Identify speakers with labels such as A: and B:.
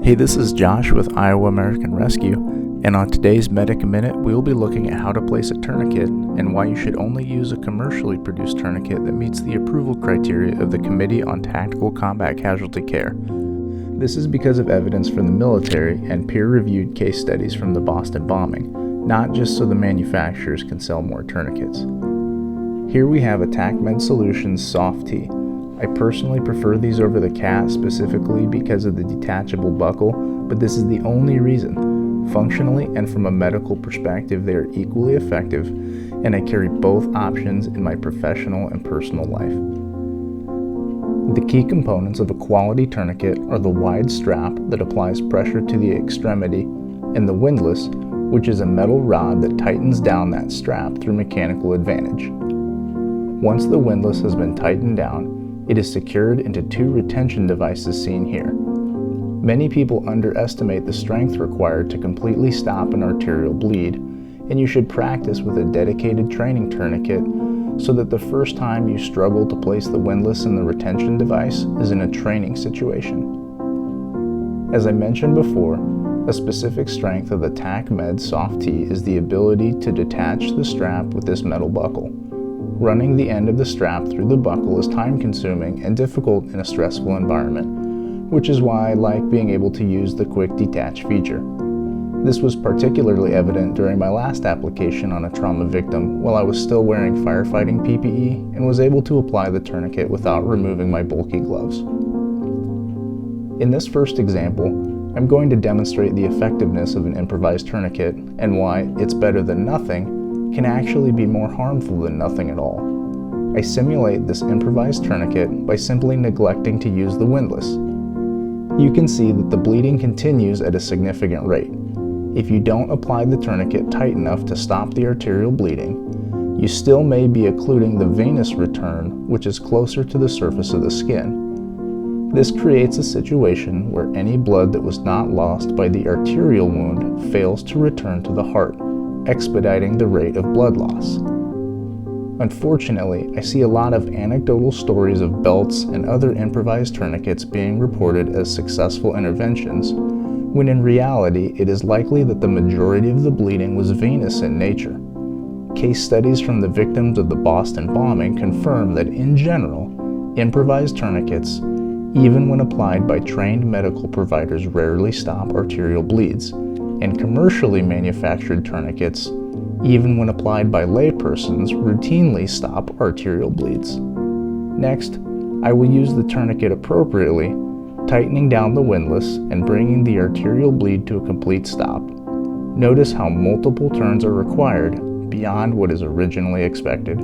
A: Hey, this is Josh with Iowa American Rescue, and on today's Medic Minute, we'll be looking at how to place a tourniquet and why you should only use a commercially produced tourniquet that meets the approval criteria of the Committee on Tactical Combat Casualty Care. This is because of evidence from the military and peer-reviewed case studies from the Boston bombing, not just so the manufacturers can sell more tourniquets. Here we have a TacMed Solutions Soft T. I personally prefer these over the CAT specifically because of the detachable buckle, but this is the only reason. Functionally and from a medical perspective, they are equally effective, and I carry both options in my professional and personal life. The key components of a quality tourniquet are the wide strap that applies pressure to the extremity, and the windlass, which is a metal rod that tightens down that strap through mechanical advantage. Once the windlass has been tightened down, it is secured into two retention devices seen here. Many people underestimate the strength required to completely stop an arterial bleed, and you should practice with a dedicated training tourniquet so that the first time you struggle to place the windlass in the retention device is in a training situation. As I mentioned before, a specific strength of the TacMed Soft T is the ability to detach the strap with this metal buckle. Running the end of the strap through the buckle is time-consuming and difficult in a stressful environment, which is why I like being able to use the quick detach feature. This was particularly evident during my last application on a trauma victim while I was still wearing firefighting PPE and was able to apply the tourniquet without removing my bulky gloves. In this first example, I'm going to demonstrate the effectiveness of an improvised tourniquet and why it's better than nothing can actually be more harmful than nothing at all. I simulate this improvised tourniquet by simply neglecting to use the windlass. You can see that the bleeding continues at a significant rate. If you don't apply the tourniquet tight enough to stop the arterial bleeding, you still may be occluding the venous return, which is closer to the surface of the skin. This creates a situation where any blood that was not lost by the arterial wound fails to return to the heart, expediting the rate of blood loss. Unfortunately, I see a lot of anecdotal stories of belts and other improvised tourniquets being reported as successful interventions, when in reality it is likely that the majority of the bleeding was venous in nature. Case studies from the victims of the Boston bombing confirm that in general, improvised tourniquets, even when applied by trained medical providers, rarely stop arterial bleeds, and commercially manufactured tourniquets, even when applied by laypersons, routinely stop arterial bleeds. Next, I will use the tourniquet appropriately, tightening down the windlass and bringing the arterial bleed to a complete stop. Notice how multiple turns are required beyond what is originally expected.